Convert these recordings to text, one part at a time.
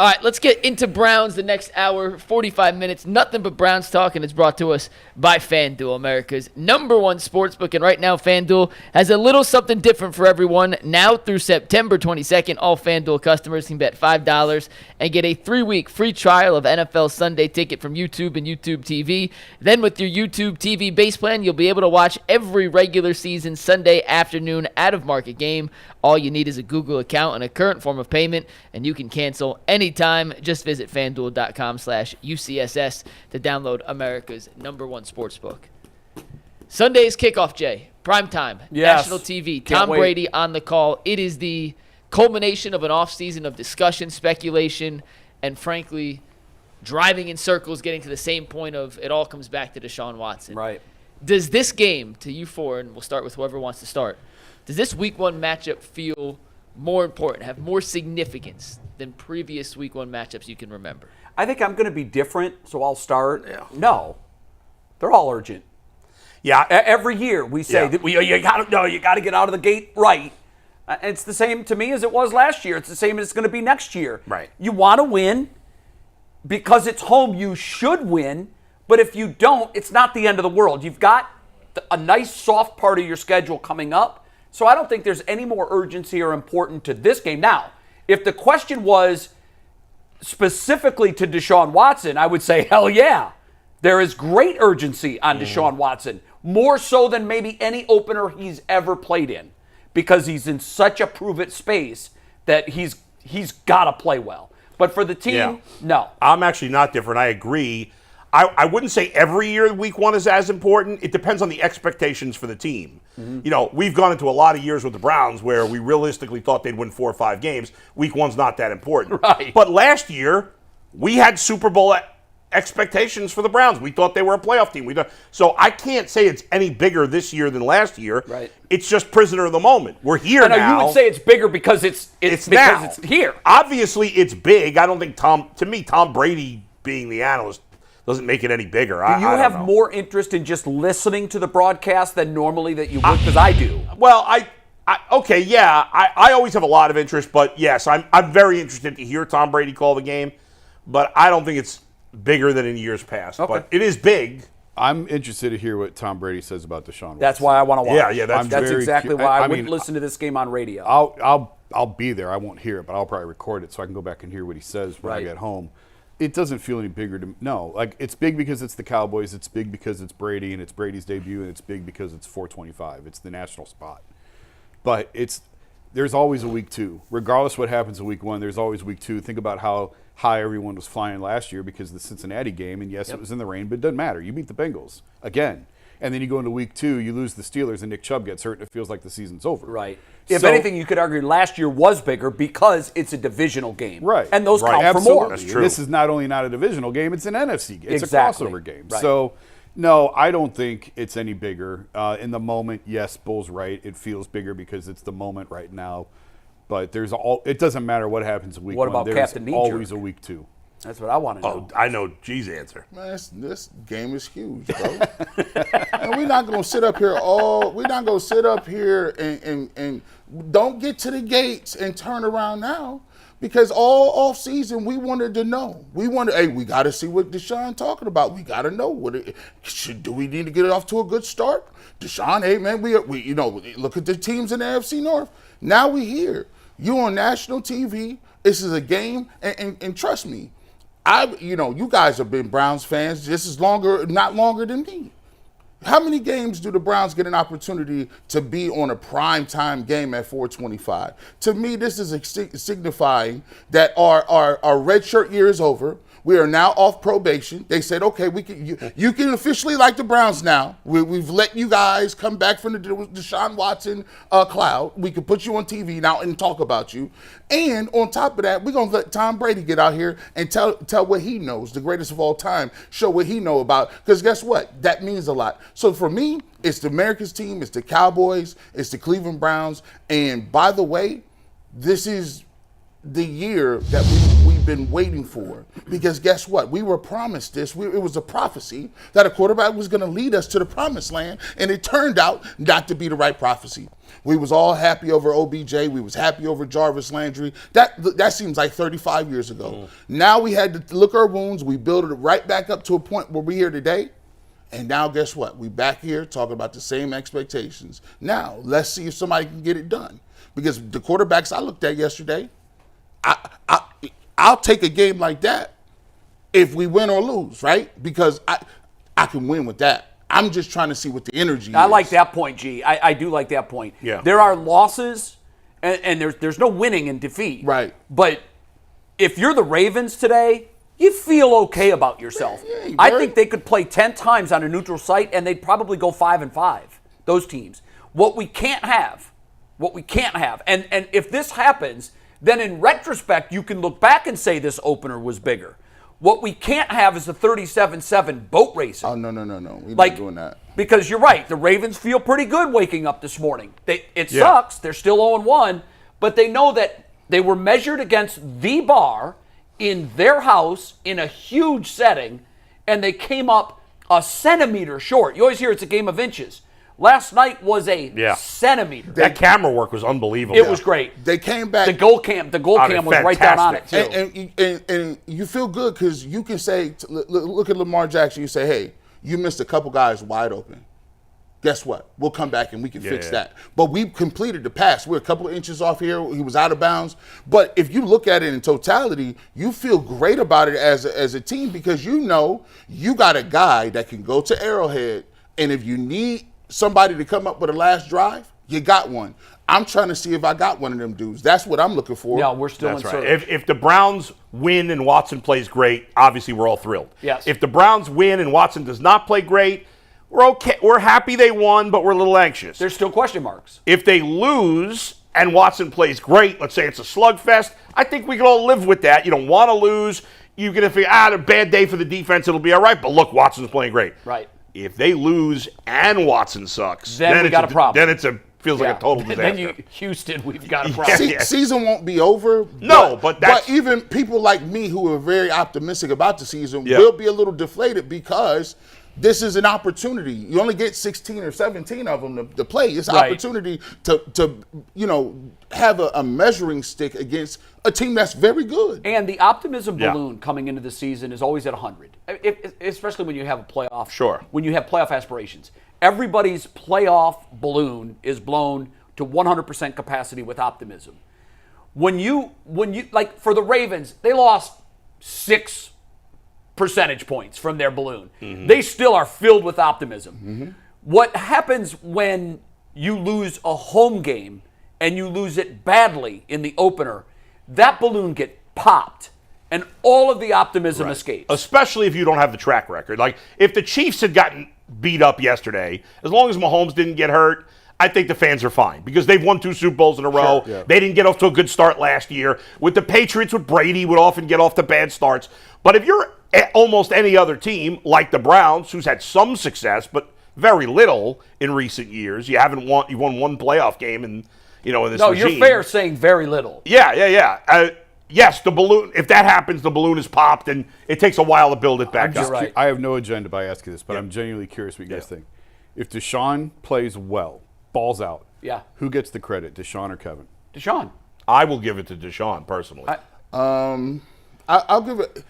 All right, let's get into Browns the next hour, 45 minutes. Nothing but Browns talk, and it's brought to us by FanDuel, America's #1 sportsbook. And right now, FanDuel has a little something different for everyone. Now through September 22nd, all FanDuel customers can bet $5 and get a 3-week free trial of NFL Sunday Ticket from YouTube and YouTube TV. Then with your YouTube TV base plan, you'll be able to watch every regular season Sunday afternoon out-of-market game. All you need is a Google account and a current form of payment, and you can cancel anytime. Just visit FanDuel.com/UCSS to download America's #1 sportsbook. Sunday's kickoff, Jay. Primetime. Yes. National TV. Tom Brady on the call. It is the culmination of an offseason of discussion, speculation, and frankly, driving in circles, getting to the same point of it all comes back to Deshaun Watson. Right. Does this game, to you four, and we'll start with whoever wants to start, does this Week 1 matchup feel more important, have more significance than previous Week 1 matchups you can remember? I think I'm going to be different, so I'll start. Yeah. No, they're all urgent. Yeah, every year we say that you got to get out of the gate right. It's the same to me as it was last year. It's the same as it's going to be next year. Right. You want to win because it's home. You should win, but if you don't, it's not the end of the world. You've got a nice soft part of your schedule coming up. So I don't think there's any more urgency or important to this game. Now, if the question was specifically to Deshaun Watson, I would say, hell yeah. There is great urgency on Deshaun Watson, more so than maybe any opener he's ever played in, because he's in such a prove-it space that he's got to play well. But for the team, no. I'm actually not different. I agree. I wouldn't say every year Week 1 is as important. It depends on the expectations for the team. Mm-hmm. You know, we've gone into a lot of years with the Browns where we realistically thought they'd win 4 or 5 games. Week 1's not that important. Right. But last year, we had Super Bowl expectations for the Browns. We thought they were a playoff team. So I can't say it's any bigger this year than last year. Right. It's just prisoner of the moment. We're here now. You would say it's bigger because it's because now. it's here. Obviously, it's big. I don't think Tom Brady being the analyst doesn't make it any bigger. Do you have more interest in just listening to the broadcast than normally that you would? Because I do. Well, I always have a lot of interest, but yes, I'm very interested to hear Tom Brady call the game, but I don't think it's bigger than in years past. Okay. But it is big. I'm interested to hear what Tom Brady says about Deshaun Watson. That's why I want to watch. Yeah, that's exactly why I wouldn't listen to this game on radio. I'll be there. I won't hear it, but I'll probably record it so I can go back and hear what he says when I get home. It doesn't feel any bigger to me. No, like it's big because it's the Cowboys. It's big because it's Brady and it's Brady's debut, and it's big because it's 425. It's the national spot. But there's always a Week 2. Regardless what happens in Week 1, there's always Week 2. Think about how high everyone was flying last year because of the Cincinnati game, and yes, it was in the rain, but it doesn't matter. You beat the Bengals again. And then you go into Week 2, you lose the Steelers, and Nick Chubb gets hurt, and it feels like the season's over. Right. If anything, you could argue last year was bigger because it's a divisional game. Right. And those count Absolutely. for more. That's true. This is not only not a divisional game, it's an NFC game. It's exactly. a crossover game. Right. So, no, I don't think it's any bigger. In the moment, yes, Bull's right. It feels bigger because it's the moment right now. But it doesn't matter what happens in Week 1. What about there's Captain Knee always Jerk? a Week 2. That's what I want to know. Oh, I know G's answer. Man, this game is huge, bro. And we're not gonna sit up here and don't get to the gates and turn around now. Because all off season we wanted to know. We got to see what Deshaun talking about. We got to know do we need to get it off to a good start? Deshaun, hey man, we look at the teams in the AFC North. Now we here. You on national TV. This is a game, and trust me, you guys have been Browns fans just as not longer than me. How many games do the Browns get an opportunity to be on a primetime game at 425? To me, this is signifying that our red shirt year is over. We are now off probation. They said, okay, you can officially like the Browns now. We've let you guys come back from the Deshaun Watson cloud. We can put you on TV now and talk about you. And on top of that, we're going to let Tom Brady get out here and tell what he knows, the greatest of all time, show what he know about. Because guess what? That means a lot. So for me, it's the America's team, it's the Cowboys, it's the Cleveland Browns. And by the way, this is the year that we we've been waiting for. Because guess what? We were promised this. It was a prophecy that a quarterback was going to lead us to the promised land, and it turned out not to be the right prophecy. We was all happy over OBJ. We was happy over Jarvis Landry. That seems like 35 years ago. Now we had to look our wounds. We built it right back up to a point where we're here today. And now guess what? We back here talking about the same expectations. Now, let's see if somebody can get it done. Because the quarterbacks I looked at yesterday, I'll take a game like that if we win or lose, right? Because I can win with that. I'm just trying to see what the energy is. I like that point, G. I do like that point. Yeah. There are losses, and there's no winning in defeat. Right. But if you're the Ravens today, you feel okay about yourself. Yeah, I think they could play 10 times on a neutral site, and they'd probably go 5-5, those teams. What we can't have, and if this happens, then in retrospect, you can look back and say this opener was bigger. What we can't have is a 37-7 boat racing. Oh, no. We're not doing that. Because you're right. The Ravens feel pretty good waking up this morning. It sucks. They're still 0-1, but they know that they were measured against the bar in their house in a huge setting, and they came up a centimeter short. You always hear it's a game of inches. Last night was a centimeter. That camera work was unbelievable. It was great. They came back. The goal cam was right down on it, too. And you feel good because you can say, look at Lamar Jackson. You say, hey, you missed a couple guys wide open. Guess what? We'll come back and we can fix that. But we completed the pass. We're a couple of inches off here. He was out of bounds. But if you look at it in totality, you feel great about it as a team because you know you got a guy that can go to Arrowhead, and if you need somebody to come up with a last drive, you got one. I'm trying to see if I got one of them dudes. That's what I'm looking for. No, we're still That's in right. search. If the Browns win and Watson plays great, obviously we're all thrilled. Yes. If the Browns win and Watson does not play great, we're okay. We're happy they won, but we're a little anxious. There's still question marks. If they lose and Watson plays great, let's say it's a slugfest, I think we can all live with that. You don't want to lose. You can figure a bad day for the defense, it'll be all right. But look, Watson's playing great. Right. If they lose and Watson sucks, then we got a problem. Then feels like a total disaster. Then Houston, we've got a problem. Season won't be over. No, but even people like me who are very optimistic about the season will be a little deflated because this is an opportunity. You only get 16 or 17 of them to play. It's an opportunity to have a measuring stick against a team that's very good. And the optimism balloon coming into the season is always at 100, especially when you have a playoff. Sure. When you have playoff aspirations. Everybody's playoff balloon is blown to 100% capacity with optimism. When you like for the Ravens, they lost 6 percentage points from their balloon. Mm-hmm. They still are filled with optimism. Mm-hmm. What happens when you lose a home game and you lose it badly in the opener, that balloon gets popped and all of the optimism escapes. Especially if you don't have the track record. Like if the Chiefs had gotten beat up yesterday, as long as Mahomes didn't get hurt, I think the fans are fine because they've won 2 Super Bowls in a row. Sure, yeah. They didn't get off to a good start last year. With the Patriots, with Brady, would often get off to bad starts. But if you're almost any other team, like the Browns, who's had some success, but very little in recent years, you've won 1 playoff game in this regime. No, you're fair saying very little. Yeah. Yes, the balloon, if that happens, the balloon is popped, and it takes a while to build it back up. Right. I have no agenda by asking this, but I'm genuinely curious what you guys think. If Deshaun plays well, balls out, who gets the credit, Deshaun or Kevin? Deshaun. I will give it to Deshaun, personally. I'll give it.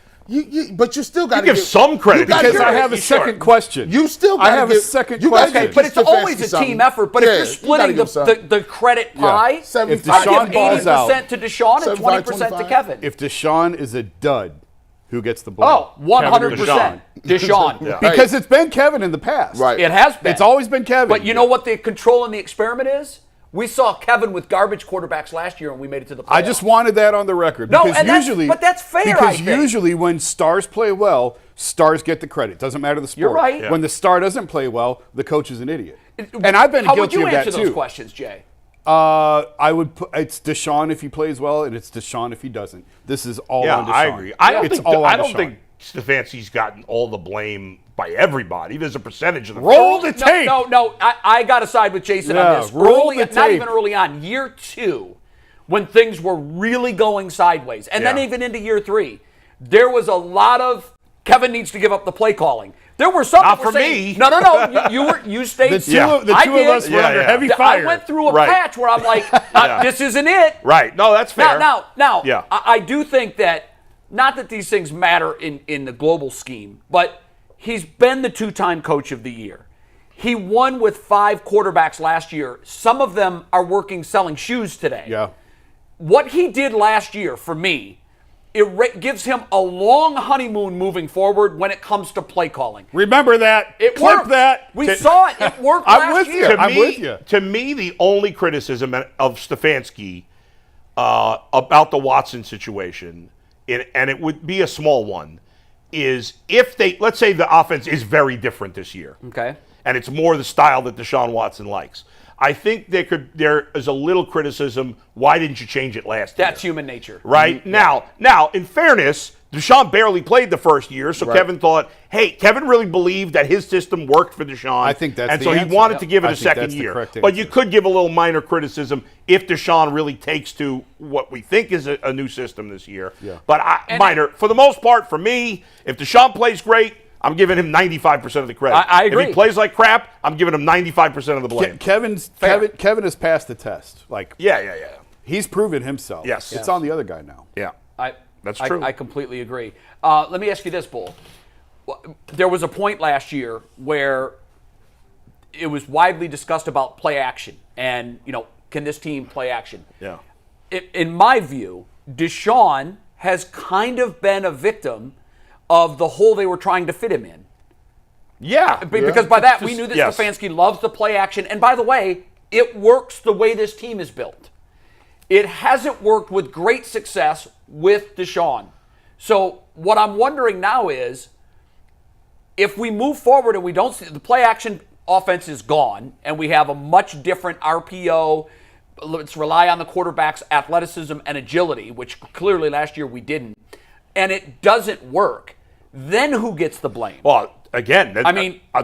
But you still got to give some credit because I have a second question. You still got to have a second question. Okay, but it's always a team effort. But if you're splitting the credit pie, if Deshaun balls out, 80% to Deshaun and 20% to Kevin. If Deshaun is a dud, who gets the blame? Oh, 100%. Deshaun. Because it's been Kevin in the past. Right. It has been. It's always been Kevin. But you know what the control in the experiment is? We saw Kevin with garbage quarterbacks last year, and we made it to the playoffs. I just wanted that on the record. No, because but that's fair, Because I think. usually when stars play well, stars get the credit. Doesn't matter the sport. You're right. When the star doesn't play well, the coach is an idiot. And I've been guilty of that, too. How would you answer those questions, Jay? I would put it's Deshaun if he plays well, and it's Deshaun if he doesn't. This is all on Deshaun. I agree. I don't Deshaun. think Stefanski's gotten all the blame by everybody. There's a percentage of the Roll the tape. No. I got to side with Jason on this. Roll the Not tape. even early on. Year 2, when things were really going sideways. And then Yeah. even into year 3, there was a lot of Kevin needs to give up the play calling. There were some Not that were for saying, me. No. You stayed. The two of us were Yeah, under yeah. heavy fire. I went through a Right. patch where I'm like, this isn't it. Right. No, that's fair. Now, Yeah. I do think that, not that these things matter in the global scheme, but he's been the 2-time coach of the year. He won with 5 quarterbacks last year. Some of them are working selling shoes today. Yeah. What he did last year, for me, it gives him a long honeymoon moving forward when it comes to play calling. Remember that. It Clip worked. that. We saw it. It worked I'm last with year. you. I'm with you. To me, the only criticism of Stefanski about the Watson situation, and it would be a small one, is if let's say the offense is very different this year. Okay. And it's more the style that Deshaun Watson likes. I think there is a little criticism. Why didn't you change it last year? That's human nature. Right? Now, in fairness, Deshaun barely played the first year, so Kevin thought, hey, Kevin really believed that his system worked for Deshaun. I think that's And the so he answer. wanted to give it I a think second that's the year. correct But you answer. could give a little minor criticism if Deshaun really takes to what we think is a new system this year. Yeah. But minor. For the most part, for me, if Deshaun plays great, I'm giving him 95% of the credit. I agree. If he plays like crap, I'm giving him 95% of the blame. Kevin has passed the test. Like, Yeah. he's proven himself. Yes. It's on the other guy now. Yeah. That's I true. I completely agree. Let me ask you this, Bull. There was a point last year where it was widely discussed about play action and, can this team play action? Yeah. In my view, Deshaun has kind of been a victim of the hole they were trying to fit him in. Yeah. Because by that, we knew that Yes. Stefanski loves the play action. And by the way, it works the way this team is built. It hasn't worked with great success with Deshaun. So what I'm wondering now is, if we move forward and we don't see the play action offense is gone, and we have a much different RPO, let's rely on the quarterback's athleticism and agility, which clearly last year we didn't, and it doesn't work, then who gets the blame? Well, again,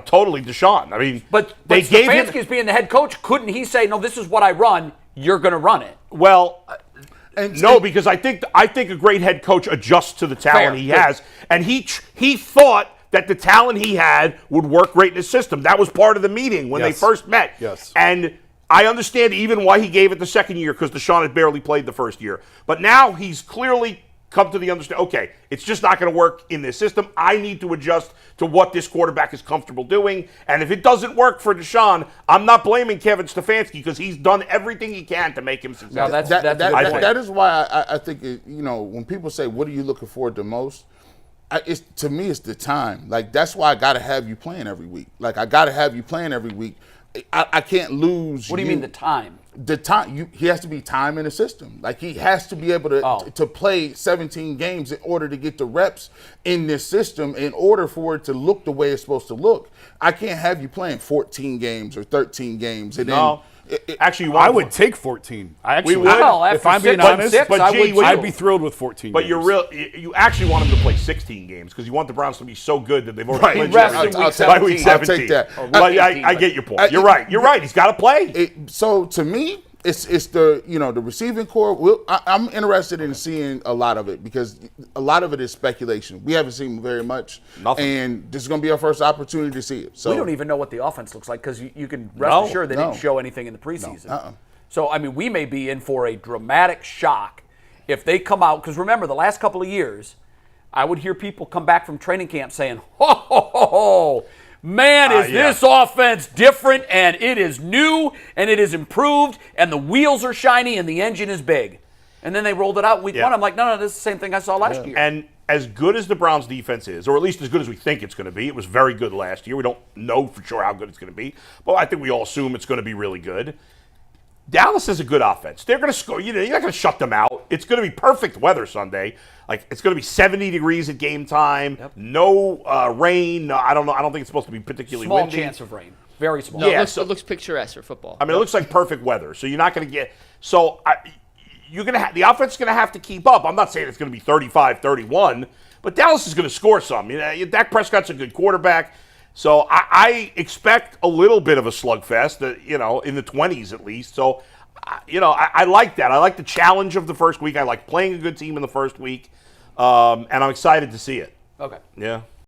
totally Deshaun. But they gave him. Stefanski as being the head coach, couldn't he say, no, this is what I run, you're going to run it? Well, And no, because I think a great head coach adjusts to the talent Fair. he Good. has, and he thought that the talent he had would work great in his system. That was part of the meeting when they Yes. first met. Yes. And I understand even why he gave it the second year, because Deshaun had barely played the first year. But now he's clearly come to the understanding, okay, it's just not going to work in this system. I need to adjust to what this quarterback is comfortable doing. And if it doesn't work for Deshaun, I'm not blaming Kevin Stefanski, because he's done everything he can to make him successful. Now, that's a good point. that is why I think, when people say, what are you looking forward to most? To me, it's the time. Like, that's why I got to have you playing every week. Like, I got to have you playing every week. I can't lose. What do you mean the time? The time, he has to be time in the system. Like, he has to be able to play 17 games in order to get the reps in this system, in order for it to look the way it's supposed to look. I can't have you playing 14 games or 13 games. And No. Actually, I would take 14. I actually We would. would. Well, If after I'm being 6 and honest, 6, but I gee, would would too. I'd be thrilled with 14 But games. you actually want him to play 16 games, because you want the Browns to be so good that they've already He played refs in everything. week By week 17. I'll take 17. that. But Week 18, I get your point. You're right. You're right. He's got to play. So to me, it's the the receiving core. I'm interested in seeing a lot of it, because a lot of it is speculation. We haven't seen very much, Nothing. and this is going to be our first opportunity to see it. So We don't even know what the offense looks like, because you can rest assured they No. didn't show anything in the preseason. Uh-uh. So, we may be in for a dramatic shock if they come out. Because remember, the last couple of years, I would hear people come back from training camp saying, ho, man, is this offense different, and it is new, and it is improved, and the wheels are shiny, and the engine is big. And then they rolled it out week one. I'm like, no, this is the same thing I saw last year. And as good as the Browns defense is, or at least as good as we think it's going to be, it was very good last year. We don't know for sure how good it's going to be, but I think we all assume it's going to be really good. Dallas is a good offense. They're going to score. You're not going to shut them out. It's going to be perfect weather Sunday. Like, it's going to be 70 degrees at game time. Yep. No rain. No, I don't know. I don't think it's supposed to be particularly Small windy. chance of rain. Very small. No, Yeah, it looks picturesque for football. I mean, it looks like perfect weather. So you're not going to get. So you're going to the offense is going to have to keep up. I'm not saying it's going to be 35-31, but Dallas is going to score some. Dak Prescott's a good quarterback. So I expect a little bit of a slugfest, in the 20s at least. So I like that. I like the challenge of the first week. I like playing a good team in the first week, and I'm excited to see it. Okay. Yeah.